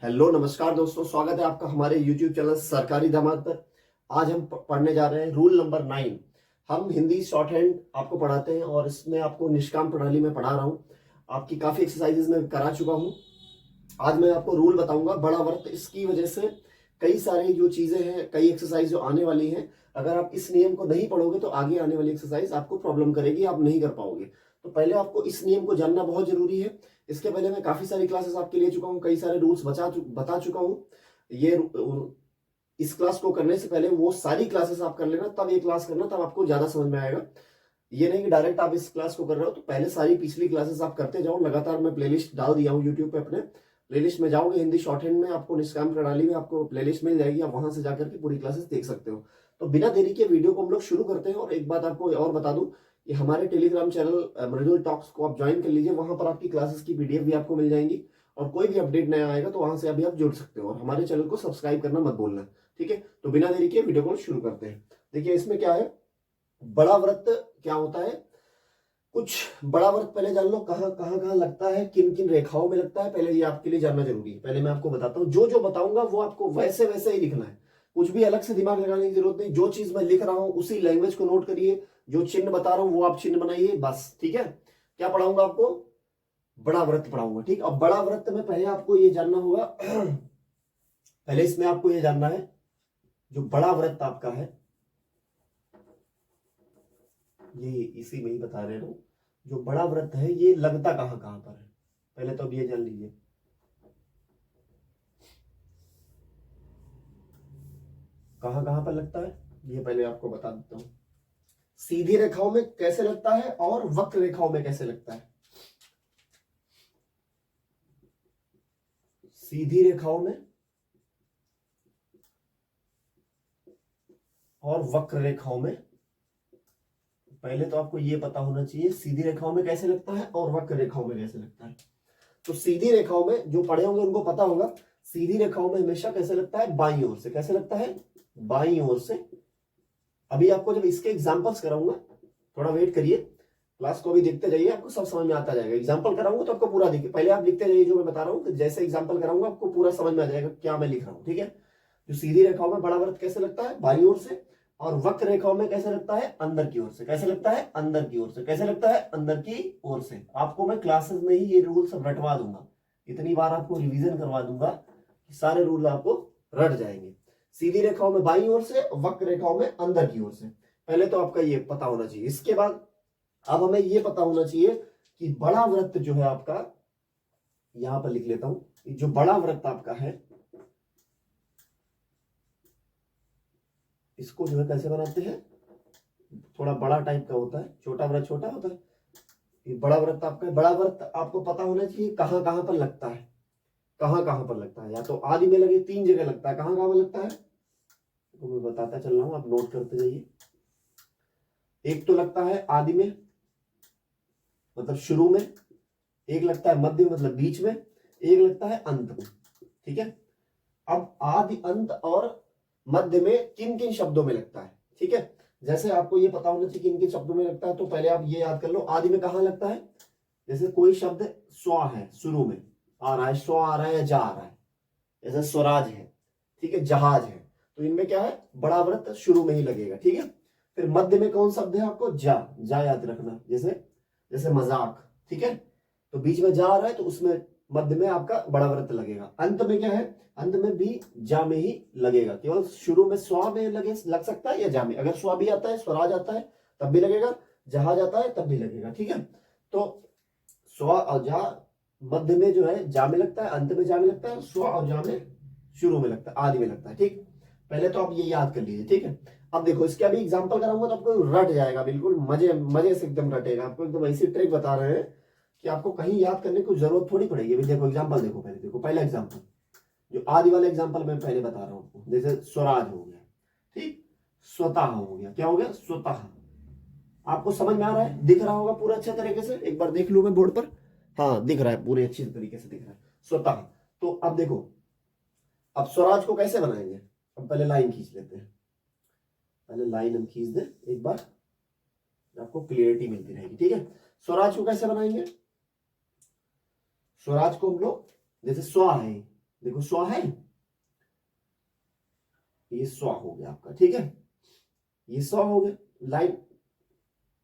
Hello नमस्कार दोस्तों, स्वागत है आपका हमारे YouTube चैनल सरकारी दामाद पर। आज हम पढ़ने जा रहे हैं रूल नंबर 9। हम हिंदी शॉर्ट हैंड आपको पढ़ाते हैं और इसमें आपको निष्काम प्रणाली में पढ़ा रहा हूँ। आपकी काफ़ी एक्सरसाइजेज में करा चुका हूँ। आज मैं आपको रूल बताऊंगा बड़ा वर्त। इसकी वजह से कई सारी जो चीज़ें हैं, कई एक्सरसाइज जो आने वाली हैं, अगर आप इस नियम को नहीं पढ़ोगे तो आगे आने वाली एक्सरसाइज आपको प्रॉब्लम करेगी, आप नहीं कर पाओगे। तो पहले आपको इस नियम को जानना बहुत जरूरी है। इसके पहले मैं काफ़ी सारी क्लासेस आपके ले चुका हूँ, कई सारे रूल्स बता चुका हूँ। ये इस क्लास को करने से पहले वो सारी क्लासेस आप कर लेना, तब ये क्लास करना, तब आपको ज़्यादा समझ में आएगा। ये नहीं कि डायरेक्ट आप इस क्लास को कर रहे हो तो पहले सारी पिछली क्लासेस आप करते जाओ। लगातार मैं प्लेलिस्ट डाल दिया हूँ यूट्यूब पे। अपने प्लेलिस्ट में जाओगे, हिंदी शॉर्ट हैंड में आपको निष्काम प्रणाली में आपको प्लेलिस्ट मिल जाएगी, आप वहां से जाकर के पूरी क्लासेस देख सकते हो। तो बिना देरी के वीडियो को हम लोग शुरू करते हैं। और एक बात आपको और बता दूं कि हमारे टेलीग्राम चैनल मृदुल टॉक्स को आप ज्वाइन कर लीजिए। वहां पर आपकी क्लासेस की पीडीएफ भी आपको मिल जाएंगी और कोई भी अपडेट नया आएगा तो वहां से अभी आप जुड़ सकते हो। और हमारे चैनल को सब्सक्राइब करना मत भूलना, ठीक है। तो बिना देरी के वीडियो को शुरू करते हैं। देखिए इसमें क्या है, बड़ा व्रत क्या होता है। कुछ बड़ा वर्क पहले जान लो, कहाँ लगता है, किन किन रेखाओं में लगता है, पहले ये आपके लिए जानना जरूरी है। पहले मैं आपको बताता हूँ, जो जो बताऊंगा वो आपको वैसे वैसे ही लिखना है। कुछ भी अलग से दिमाग लगाने की जरूरत नहीं। जो चीज मैं लिख रहा हूँ उसी लैंग्वेज को नोट करिए, जो चिन्ह बता रहा हूँ वो आप चिन्ह बनाइए, बस, ठीक है। क्या पढ़ाऊंगा आपको? बड़ा व्रत पढ़ाऊंगा, ठीक। अब बड़ा व्रत में पहले आपको ये जानना होगा पहले इसमें आपको ये जानना है, जो बड़ा व्रत आपका है, ये इसी में ही बता रहे हूं। जो बड़ा व्रत है ये लगता कहाँ कहाँ पर है, पहले तो अब ये जान लीजिए। कहाँ कहाँ पर लगता है ये पहले आपको बता देता हूं। सीधी रेखाओं में कैसे लगता है और वक्र रेखाओं में कैसे लगता है। सीधी रेखाओं में और वक्र रेखाओं में, पहले तो आपको ये पता होना चाहिए सीधी रेखाओं में कैसे लगता है और वक्र रेखाओं में कैसे लगता है। तो सीधी रेखाओं में जो पढ़े होंगे उनको पता होगा, सीधी रेखाओं में हमेशा कैसे लगता है, बाईं ओर से। कैसे लगता है? बाईं ओर से। अभी आपको जब इसके एग्जांपल्स कराऊंगा, थोड़ा वेट करिए, क्लास को भी देखते जाइए, आपको सब समझ में आता जाएगा। एग्जांपल कराऊंगा तो आपको पूरा देखिए, पहले आप लिखते जाइए जो मैं बता रहा हूँ, जैसे एग्जांपल कराऊंगा आपको पूरा समझ में आ जाएगा क्या मैं लिख रहा हूँ, ठीक है। जो सीधी रेखाओं में बड़ा व्रत कैसे लगता है, बाईं ओर से। और वक्र रेखाओं में कैसे लगता है, अंदर की ओर से। कैसे लगता है? अंदर की ओर से। कैसे लगता है? अंदर की ओर से। आपको मैं क्लासेस में ही ये रूल सब रटवा दूंगा, इतनी बार आपको रिवीजन करवा दूंगा कि सारे रूल आपको रट जाएंगे। सीधी रेखाओं में बाईं ओर से, वक्र रेखाओं में अंदर की ओर से। पहले तो आपका ये पता होना चाहिए। इसके बाद अब हमें ये पता होना चाहिए कि बड़ा व्रत जो है आपका, यहां पर लिख लेता हूं, जो बड़ा व्रत आपका है इसको जो है कैसे बनाते हैं, थोड़ा बड़ा टाइप का होता है, छोटा व्रत छोटा होता है, ये बड़ा व्रत आपका है। बड़ा व्रत आपको पता होना चाहिए कहां कहां पर लगता है। कहां कहां पर लगता है, या तो आदि में लगे, 3 जगह लगता है। कहां कहां पर लगता है तो मैं बताता चल रहा हूं, आप नोट करते जाइए। एक तो लगता है आदि में, मतलब शुरू में। एक लगता है मध्य, मतलब बीच में। एक लगता है अंत में, ठीक है। अब आदि, अंत और मध्य में किन किन शब्दों में लगता है, ठीक है। जैसे आपको ये पता होना चाहिए किन किन शब्दों में लगता है, तो पहले आप ये याद कर लो आदि में कहां लगता है। जैसे कोई शब्द स्व है, शुरू में आ रहा है, स्व आ रहा है या जा आ रहा है, जैसे स्वराज है, ठीक है, जहाज है, तो इनमें क्या है, बड़ा व्रत शुरू में ही लगेगा, ठीक है। फिर मध्य में कौन शब्द है आपको, जा याद रखना, जैसे जैसे मजाक, ठीक है। तो बीच में जा आ रहा है तो उसमें मध्य में आपका बड़ा व्रत लगेगा। अंत में क्या है, अंत में भी जा में ही लगेगा। केवल शुरू में स्व में लग सकता है या जा में। अगर स्व भी आता है, स्वराज आता है तब भी लगेगा, जहाज आता है तब भी लगेगा, ठीक है। तो स्व और जा मध्य में जो है जा में लगता है, अंत में जा में लगता है, स्व और जा में शुरू में लगता है, आदि में लगता है, ठीक। पहले तो आप ये याद कर लीजिए, ठीक है। अब देखो इसके अभी एग्जांपल कराऊंगा तो आपको रट जाएगा, बिल्कुल मजे मजे से एकदम रटेगा। आपको एकदम ऐसी ट्रिक बता रहे हैं कि आपको कहीं याद करने की जरूरत थोड़ी पड़ेगी। अभी देखो एग्जांपल देखो, पहले देखो पहला एग्जांपल, जो आदि वाला एग्जांपल मैं पहले बता रहा हूं आपको। जैसे स्वराज हो गया, ठीक, स्वतः हो गया। क्या हो गया? स्वतः। आपको समझ में आ रहा है, दिख रहा होगा पूरा अच्छे तरीके से, एक बार देख लू मैं बोर्ड पर। हाँ दिख रहा है, पूरे अच्छी तरीके से दिख रहा है, स्वतः। तो अब देखो, अब स्वराज को कैसे बनाएंगे। अब पहले लाइन खींच लेते हैं, पहले लाइन हम खींच दें एक बार, आपको क्लियरिटी मिलती रहेगी, ठीक है। स्वराज को कैसे बनाएंगे, स्वराज को हम लोग, जैसे स्व है, देखो स्व है, ये स्व हो गया आपका, ठीक है, ये स्व हो गया। लाइन,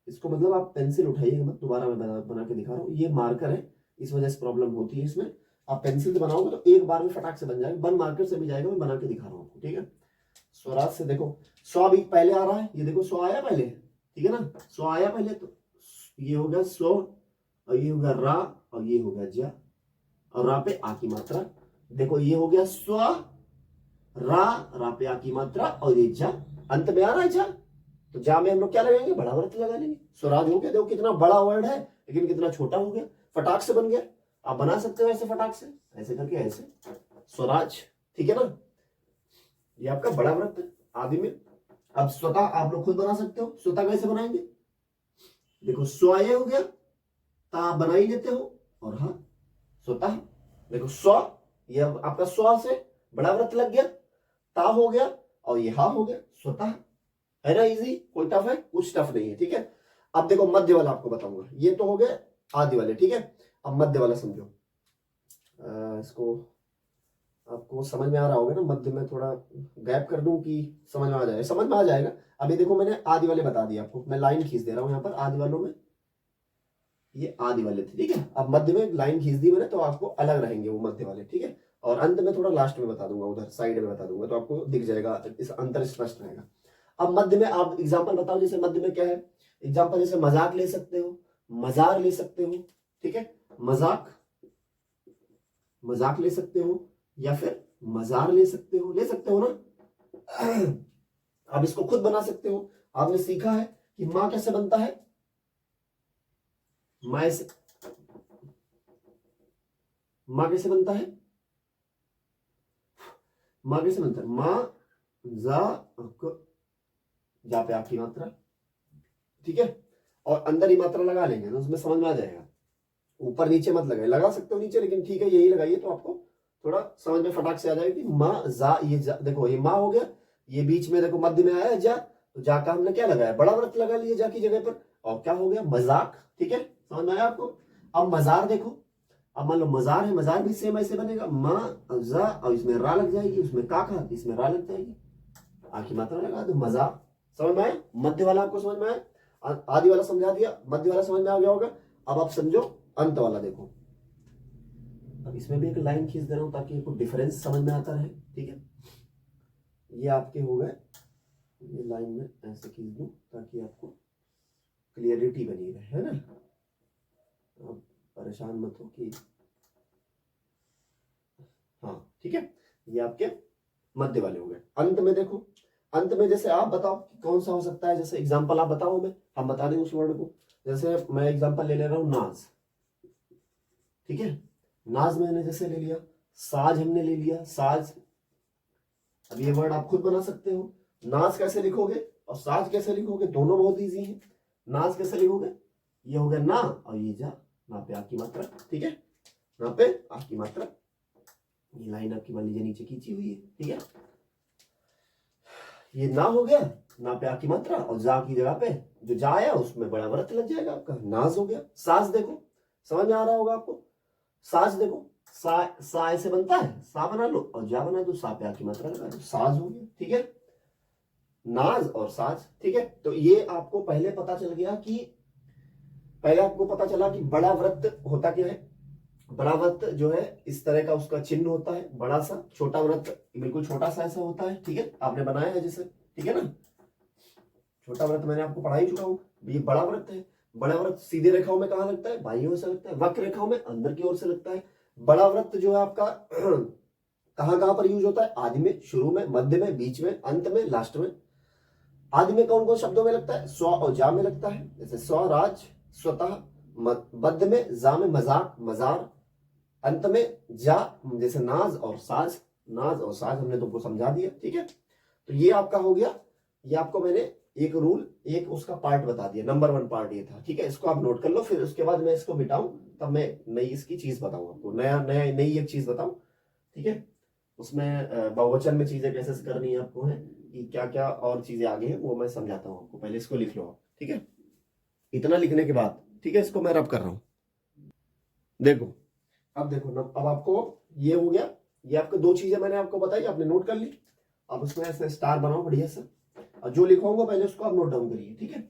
इसको मतलब आप पेंसिल उठाइएगा मत, दोबारा मैं बना के दिखा रहा हूँ, ये मार्कर है, इस वजह से प्रॉब्लम होती है इसमें। आप पेंसिल से बनाओगे तो एक बार में फटाक से बन जाएगा, बन मार्कर से भी जाएगा, मैं बना के दिखा रहा हूँ आपको, ठीक है। स्वराज से देखो, स्व भी पहले आ रहा है, ये देखो स्व आया पहले, ठीक है ना, स्व आया पहले, तो ये हो गया स्व, और ये हो गया रा, और ये हो गया जा, और रा पे आ की मात्रा। देखो ये हो गया स्व रा, रा पे आ की मात्रा, और ये जा, अंत में आ रहा है जा, तो जा में हम लोग क्या लगाएंगे, बड़ा व्रत लगा लेंगे। स्वराज हो गया, देखो कितना बड़ा वर्ड है लेकिन कितना छोटा हो गया, फटाक से बन गया। आप बना सकते हो ऐसे फटाक से, ऐसे करके ऐसे स्वराज, ठीक है ना। ये आपका बड़ा व्रत है आदि में। अब स्वतः आप लोग खुद बना सकते हो, स्वतः कैसे बनाएंगे, देखो स्व ये हो गया, ता आप बना ही लेते हो, और हाँ स्वतः, देखो स्व, ये आपका स्व से बड़ा व्रत लग गया, ता हो गया, और ये हा हो गया स्वतः, है ना इजी, कोई टफ है, कुछ टफ नहीं है, ठीक है। अब देखो मध्य वाला आपको बताऊंगा, ये तो हो गए आदि वाले, ठीक है। अब मध्य वाला समझो, इसको आपको समझ में आ रहा होगा ना, मध्य में थोड़ा गैप कर दूं कि समझ में आ जाएगा, समझ में आ जाएगा। अभी देखो मैंने आदि वाले बता दिए आपको, मैं लाइन खींच दे रहा हूं यहाँ पर आदि वालों में, ये आदि वाले थे, ठीक है। अब मध्य में लाइन खींच दी मैंने, तो आपको अलग रहेंगे वो मध्य वाले, ठीक है। और अंत में थोड़ा लास्ट में बता दूंगा, उधर साइड में बता दूंगा, तो आपको दिख जाएगा, इस अंतर स्पष्ट रहेगा। अब मध्य में आप एग्जाम्पल बताओ, जैसे मध्य में क्या है एग्जाम्पल, जैसे मजाक ले सकते हो, मजार ले सकते हो, ठीक है, मजाक, मजाक ले सकते हो, या फिर मजार ले सकते हो ना। आप इसको खुद बना सकते हो। आपने सीखा है कि मां कैसे बनता है, मां से, मां कैसे बनता है, मां कैसे बनता है, मां जा पे आपकी मात्रा, ठीक है, और अंदर ही मात्रा लगा लेंगे तो उसमें समझ में आ जाएगा। ऊपर नीचे मत लगाए, लगा सकते हो नीचे, लेकिन ठीक है यही लगाइए, तो आपको थोड़ा समझ में फटाक से आ जाएगा कि माँ जा, ये जा, देखो ये माँ हो गया, ये बीच में देखो मध्य में आया है जा, तो जा का हमने क्या लगाया, बड़ा व्रत लगा लिया जा की जगह पर, और क्या हो गया मजाक, ठीक है, समझ में आया आपको। अब मजार देखो, अब मान लो मजार है, मजार भी सेम ऐसे बनेगा, माँ जा, और इसमें रा लग जाएगी, उसमें का खा, इसमें रा लग जाएगी, आखिर मात्रा लगा दो, मजार, समझ में आया। मध्य वाला आपको समझ में आया, आदि वाला समझा दिया, मध्य वाला समझ में आ गया होगा। अब आप समझो अंत वाला, देखो अब इसमें भी एक लाइन खींच दे रहा हूं ताकि आपको डिफरेंस समझ में आता रहे, ठीक है। ये आपके हो गए, ये लाइन में ऐसे खींच दूं ताकि आपको क्लियरिटी बनी रहे, है ना, आप परेशान मत हो कि, हाँ ठीक है। ये आपके मध्य वाले हो गए। अंत में देखो, अंत में जैसे आप बताओ कि कौन सा हो सकता है, जैसे एग्जांपल आप बताओ, मैं हम बता दें उस वर्ड को। जैसे मैं एग्जांपल ले रहा हूं नाज, ठीक है, नाज मैंने जैसे ले लिया, साज हमने ले लिया, साज। अब ये वर्ड आप खुद बना सकते हो। नाज कैसे लिखोगे और साज कैसे लिखोगे, दोनों बहुत इजी है। नाज कैसे लिखोगे, ये हो गया ना, और ये जा, ना पे आ की मात्रा, ठीक है, ना पे आ की मात्रा, ये लाइन आपकी मान लीजिए नीचे खींची हुई है, ठीक है। ये ना हो गया, ना पे आ की मात्रा, और जा की जगह पे जो जा आया उसमें बड़ा व्रत लग जाएगा आपका, नाज हो गया। साज देखो, समझ में आ रहा होगा आपको, साज देखो, सा ऐसे बनता है, सा बना लो और जा बना दो, सा पे आ की मात्रा लगा दो, साज हो गया, ठीक है, नाज और साज, ठीक है। तो ये आपको पहले पता चल गया कि, पहले आपको पता चला कि बड़ा व्रत होता क्या है। बड़ा व्रत जो है इस तरह का उसका चिन्ह होता है, बड़ा सा, छोटा व्रत बिल्कुल छोटा सा ऐसा होता है, ठीक है, आपने बनाया है जैसे, ठीक है ना। छोटा व्रत मैंने आपको पढ़ा ही चुका हूं, ये बड़ा व्रत है। बड़ा व्रत सीधे रेखाओं में कहां लगता है, बाईं ओर से लगता है, वक्र रेखाओं में अंदर की ओर से लगता है। बड़ा व्रत जो है आपका कहां कहां पर यूज होता है, आदि में, शुरू में, मध्य में, बीच में, अंत में, लास्ट में। आदि में कौन कौन शब्दों में लगता है, स्व और जा में लगता है, जैसे स्वराज, स्वतः। मध्य में जा में मजाक, मजार। अंत में जा, जैसे नाज और साज, नाज और साज हमने तुमको समझा दिया, ठीक है। तो ये आपका हो गया, ये आपको मैंने एक रूल, एक उसका पार्ट बता दिया, नंबर 1 पार्ट ये था, ठीक है। इसको आप नोट कर लो, फिर उसके बाद मैं इसको मिटाऊं तब मैं नई इसकी चीज बताऊं आपको, नया नया नई एक चीज बताऊं, ठीक है। उसमें बहुवचन में चीजें कैसे करनी है आपको, है कि क्या क्या और चीजें आगे हैं वो मैं समझाता हूँ आपको, पहले इसको लिख लो आप, ठीक है। इतना लिखने के बाद, ठीक है, इसको मैं रब कर रहा हूं। देखो अब देखो ना, अब आपको ये हो गया, ये आपको दो चीजें मैंने आपको बताई, आपने नोट कर ली। अब उसमें ऐसे स्टार बनाओ बढ़िया सा, और जो लिखवाऊंगा पहले उसको आप नोट डाउन करिए, ठीक है।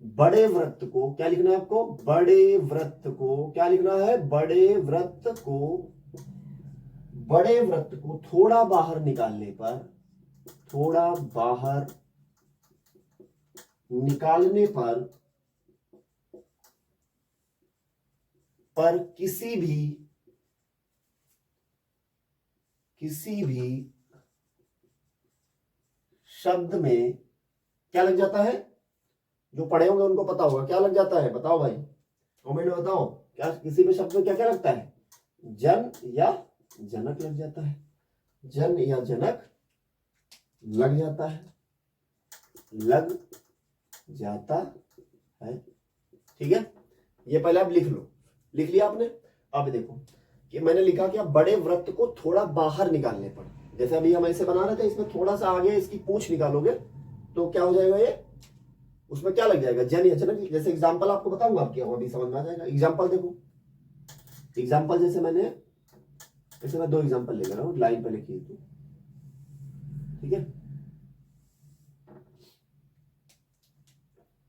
बड़े वृत्त को क्या लिखना है आपको, बड़े वृत्त को क्या लिखना है, बड़े वृत्त को थोड़ा बाहर निकालने पर, थोड़ा बाहर निकालने पर किसी भी शब्द में क्या लग जाता है, जो पढ़े होंगे उनको पता होगा क्या लग जाता है, बताओ भाई, कमेंट में बताओ। क्या किसी भी शब्द में क्या क्या लगता है, जन या जनक लग जाता है, जन या जनक लग जाता है, लग जाता है, ठीक है। ये पहले आप लिख लो, लिख लिया आपने। अब देखो कि मैंने लिखा कि बड़े वृत्त को थोड़ा बाहर निकालने पर, जैसे अभी हम ऐसे बना रहे थे, इसमें थोड़ा सा आगे इसकी पूंछ निकालोगे तो क्या हो जाएगा, ये उसमें क्या लग जाएगा, जन या जनक। जैसे एग्जांपल आपको बताऊंगा, आपके अभी समझ में आ जाएगा। एग्जांपल देखो, एग्जांपल जैसे मैं दो एग्जांपल ले रहा हूं, लाइन पे लिखिए तो, ठीक है।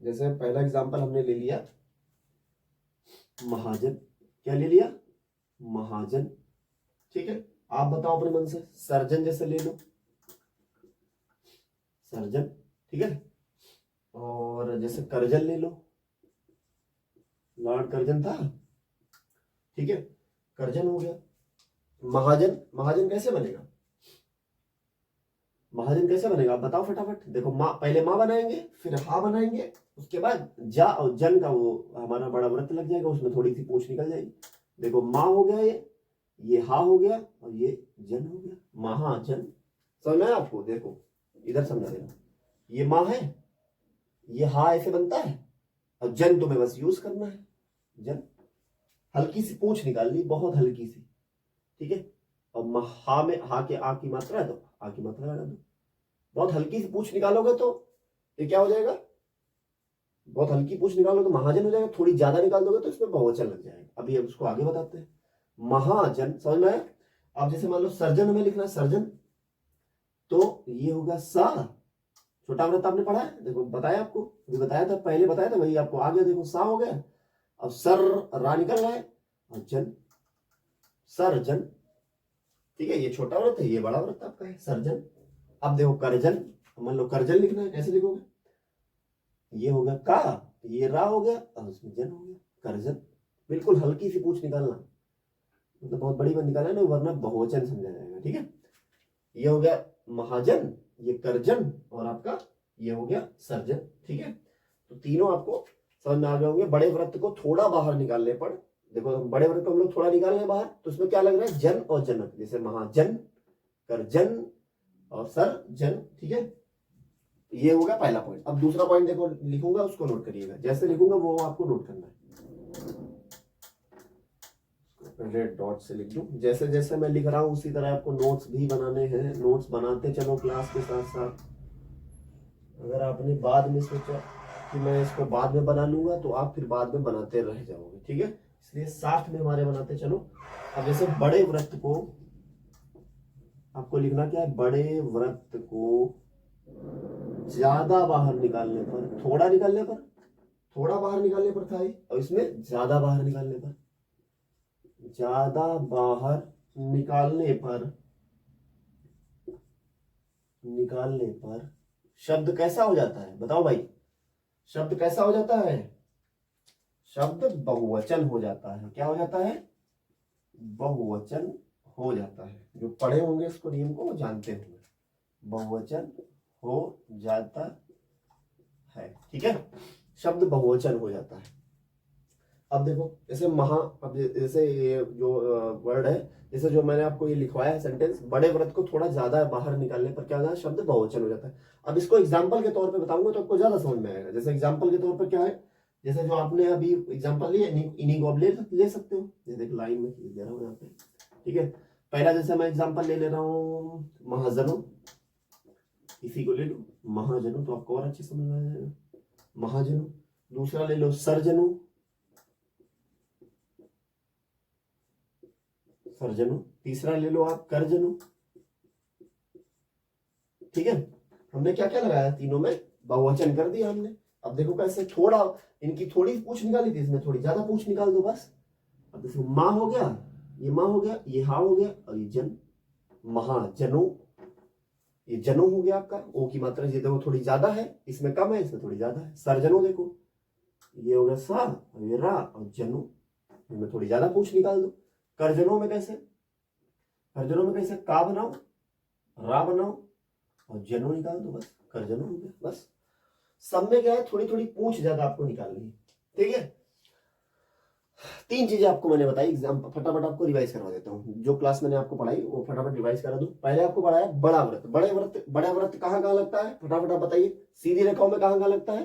जैसे पहला एग्जांपल हमने ले लिया महाजन, क्या ले लिया, महाजन, ठीक है। आप बताओ अपने मन से, सर्जन जैसे ले लो, सर्जन, ठीक है। और जैसे करजन ले लो, लॉर्ड करजन था, ठीक है, करजन हो गया। महाजन, महाजन कैसे बनेगा, महाजन कैसे बनेगा आप बताओ फटाफट। देखो माँ, पहले माँ बनाएंगे, फिर हा बनाएंगे, उसके बाद जा और जन का वो हमारा बड़ा व्रत लग जाएगा, उसमें थोड़ी सी पूंछ निकल जाएगी। देखो माँ हो गया, ये हा हो गया, और ये जन हो गया, महाजन। समझ में आपको, देखो इधर समझा देना, ये माँ है, ये हा ऐसे बनता है, और जन तुम्हें बस यूज करना है, जन। हल्की सी पूंछ निकालनी, बहुत हल्की सी, ठीक है। और हा में, हा के आ की मात्रा है तो आ की मात्रा लगा दो, बहुत हल्की सी पूंछ निकालोगे तो ये क्या हो जाएगा, बहुत हल्की पूंछ निकालोगे तो महाजन हो जाएगा, थोड़ी ज्यादा निकाल दोगे तो इसमें बहुवचन लग जाएगा। अभी अब उसको आगे बताते हैं। महाजन, समझ में आया। अब जैसे मान लो सर्जन हमें लिखना है, सर्जन, तो ये होगा सा, छोटा व्रत आपने पढ़ा है, देखो बताया आपको, अभी बताया था, पहले बताया था, वही आपको आ गया, देखो सा हो गया। अब सर, रा निकल रहा है, और जन, सर्जन, ठीक है। ये छोटा व्रत है, ये बड़ा व्रत आपका है, सर्जन। अब देखो करजन, मान लो करजन लिखना है, कैसे लिखोगे, ये हो गया का, ये रा हो गया, और उसमें जन हो गया, करजन। बिल्कुल हल्की सी पूंछ निकालना, मतलब बहुत बड़ी मत निकालना ना, वरना बहुवचन समझा जाएगा, ठीक है। ये हो गया महाजन, ये करजन, और आपका ये हो गया सर्जन, ठीक है। तो तीनों आपको समझ में आ गए होंगे। बड़े वृत्त को थोड़ा बाहर निकालने पर, देखो बड़े वृत्त को हम लोग थोड़ा निकाल रहे हैं बाहर, तो उसमें क्या लग रहा है, जन और जनक, जैसे महाजन, करजन और सर्जन, ठीक है। ये होगा पहला पॉइंट। अब दूसरा पॉइंट देखो, लिखूंगा उसको नोट करिएगा, जैसे लिखूंगा वो आपको नोट करना है। रेड डॉट से लिख दूं, जैसे जैसे मैं लिख रहा हूं उसी तरह आपको नोट्स भी बनाने हैं, नोट्स बनाते चलो क्लास के साथ साथ। अगर आपने बाद में सोचा कि मैं इसको बाद में बना लूंगा तो आप फिर बाद में बनाते रह जाओगे, ठीक है। इसलिए साथ में हमारे बनाते चलो। अब जैसे बड़े वृत्त को आपको लिखना क्या है, बड़े वृत्त को ज्यादा बाहर निकालने पर, थोड़ा निकालने पर, थोड़ा बाहर निकालने पर था, और इसमें ज्यादा बाहर निकालने पर, ज्यादा बाहर निकालने पर शब्द कैसा हो जाता है, बताओ भाई, शब्द कैसा हो जाता है, शब्द बहुवचन हो जाता है। क्या हो जाता है, बहुवचन हो जाता है। जो पढ़े होंगे इसको नियम को वो जानते होंगे, बहुवचन हो जाता है, ठीक है। शब्द बहुवचन हो जाता है। अब देखो जैसे अब जैसे ये जो वर्ड है, जैसे जो मैंने आपको ये लिखवाया है सेंटेंस, बड़े व्रत को थोड़ा ज्यादा बाहर निकालने पर क्या होता है, शब्द बहुवचन हो जाता है। अब इसको एग्जाम्पल के तौर पे बताऊंगा तो आपको ज्यादा समझ में आएगा। जैसे एग्जाम्पल के तौर पर क्या है, जैसे जो आपने अभी एग्जाम्पल लिया, इन्हीं को आप ले सकते हो। जैसे देखो लाइन में दे रहा हूँ यहाँ पे, ठीक है। पहला जैसे मैं एग्जाम्पल ले रहा हूँ महाजनों, इसी को ले लो महाजनों, तो आपको और अच्छी समझ में आ जाएगा, महाजनों। दूसरा ले लो सर्जनों, सर्जनु। तीसरा ले लो आप करजनु। ठीक है, हमने क्या क्या लगाया, तीनों में बहुवचन कर दिया हमने। अब देखो कैसे, थोड़ा इनकी थोड़ी पूछ निकाली थी, इसमें थोड़ी ज्यादा पूछ निकाल दो बस। अब देखो माँ हो गया, ये माँ हो गया, ये हा हो गया, और ये जन, महाजनो, ये जनो हो गया आपका। ओ की मात्रा ये देखो थोड़ी ज्यादा है, इसमें कम है, इसमें थोड़ी ज्यादा है। सर्जनो देखो, ये हो गया सा और ये रा, और जनो इनमें थोड़ी ज्यादा पूछ निकाल दो। करजनों में कैसे, करजनों में कैसे, का बनाओ, रा बनाओ और जनो निकाल दो, बस करजनो हो गया। बस सब में क्या है, थोड़ी थोड़ी पूछ ज्यादा आपको निकालनी है। ठीक है, तीन चीजें आपको मैंने बताई, एग्जाम फटाफट आपको रिवाइज करवा देता हूँ। जो क्लास मैंने आपको पढ़ाई वो फटाफट रिवाइज करा दूं। पहले आपको पढ़ाया बड़ा व्रत। बड़ा व्रत कहाँ कहाँ लगता है, फटाफट आप बताइए। सीधी रेखाओं में कहाँ कहाँ लगता है,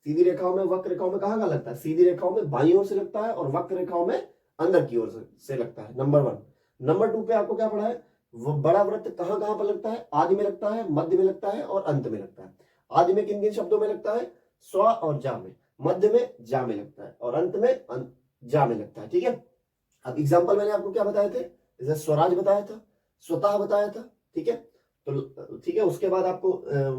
सीधी रेखाओं में, वक्र रेखाओं में कहाँ कहाँ लगता है। सीधी रेखाओं में बाईं ओर से लगता है और वक्र रेखाओं में अंदर की ओर से लगता है, नंबर 1। नंबर 2 पे आपको क्या पढ़ा है, वो बड़ा व्रत कहाँ कहाँ पर लगता है, आदि में लगता है, मध्य में लगता है और अंत में लगता है। आदि में किन किन शब्दों में लगता है, स्व और जा में, मध्य में जा में लगता है और अंत में जा में लगता है। ठीक है, अब एग्जाम्पल मैंने आपको क्या बताए थे, जैसे स्वराज बताया था, स्वतः बताया था। ठीक है, तो ठीक है, उसके बाद आपको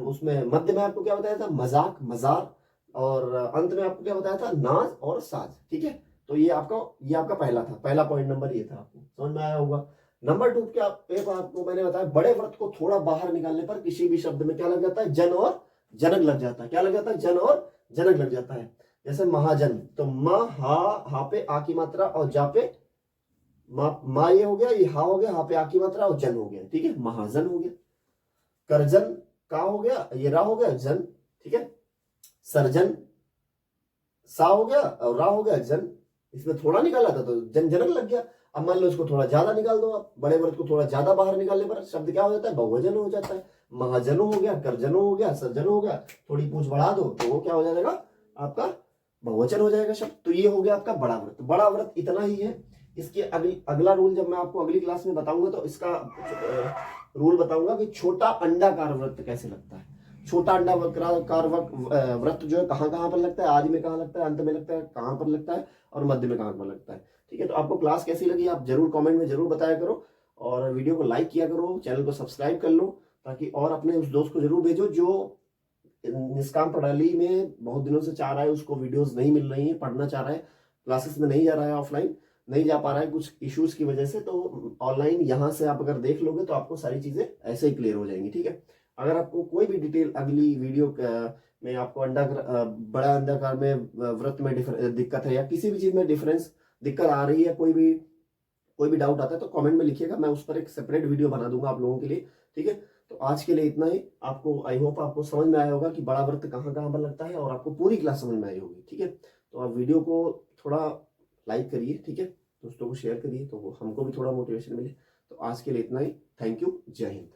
उसमें मध्य में आपको क्या बताया था, मजाक, मजार, और अंत में आपको क्या बताया था, नाज और साज। ठीक है, तो ये आपका पहला था, पहला पॉइंट नंबर ये था, आपको समझ में आया होगा। नंबर 2 पे आपको मैंने बताया, बड़े व्रत को थोड़ा बाहर निकालने पर किसी भी शब्द में क्या लग जाता है, जन और जनक लग जाता है। क्या लग जाता है, जन और जनक लग जाता है। जैसे महाजन, तो माँ हा पे आ की मात्रा और जा पे माँ ये हो गया, ये हा हो गया, हा पे आ की मात्रा और जन हो गया। ठीक है, महाजन हो गया। करजन का हो गया, ये रा हो गया, जन। ठीक है, सर्जन सा हो गया और रा हो गया, जन। इसमें थोड़ा निकाला था तो जन जनक लग गया। अब मान लो इसको थोड़ा ज्यादा निकाल दो आप, बड़े वर्ग को थोड़ा ज्यादा बाहर निकालने पर शब्द क्या हो जाता है, बहुवचन हो जाता है। महाजनो हो गया, करजनो हो गया, सर्जनो हो गया, थोड़ी पूछ बढ़ा दो तो वो क्या हो जाएगा, आपका बहुवचन हो जाएगा शब्द। तो ये हो गया आपका बड़ा व्रत। बड़ा व्रत इतना ही है। इसके अगला रूल जब मैं आपको अगली क्लास में बताऊंगा तो इसका रूल बताऊंगा कि छोटा अंडाकार व्रत कैसे लगता है। छोटा अंडाकार व्रत जो है कहाँ कहाँ पर लगता है, आदि में कहाँ लगता है, अंत में लगता है, कहाँ पर लगता है और मध्य में कहाँ पर लगता है। ठीक है, तो आपको क्लास कैसी लगी आप जरूर कमेंट में जरूर बताया करो, और वीडियो को लाइक किया करो, चैनल को सब्सक्राइब कर लो, ताकि और अपने उस दोस्त को जरूर भेजो जो निष्काम प्रणाली में बहुत दिनों से चाह रहा है, उसको वीडियोस नहीं मिल रही है, पढ़ना चाह रहा है, क्लासेस में नहीं जा रहा है, ऑफलाइन नहीं जा पा रहा है कुछ इश्यूज की वजह से, तो ऑनलाइन यहाँ से आप अगर देख लोगे तो आपको सारी चीजें ऐसे ही क्लियर हो जाएंगी। ठीक है, अगर आपको कोई भी डिटेल अगली वीडियो में आपको बड़ा अंडाकार में व्रत में दिक्कत है या किसी भी चीज में दिक्कत आ रही है, कोई भी डाउट आता है तो कमेंट में लिखिएगा, मैं उस पर एक सेपरेट वीडियो बना दूंगा आप लोगों के लिए। ठीक है, तो आज के लिए इतना ही। आपको आई होप आपको समझ में आया होगा कि बड़ा व्रत कहाँ कहाँ पर लगता है, और आपको पूरी क्लास समझ में आई होगी। ठीक है, तो आप वीडियो को थोड़ा लाइक करिए, ठीक है, दोस्तों को शेयर करिए तो हमको भी थोड़ा मोटिवेशन मिले। तो आज के लिए इतना ही, थैंक यू, जय हिंद।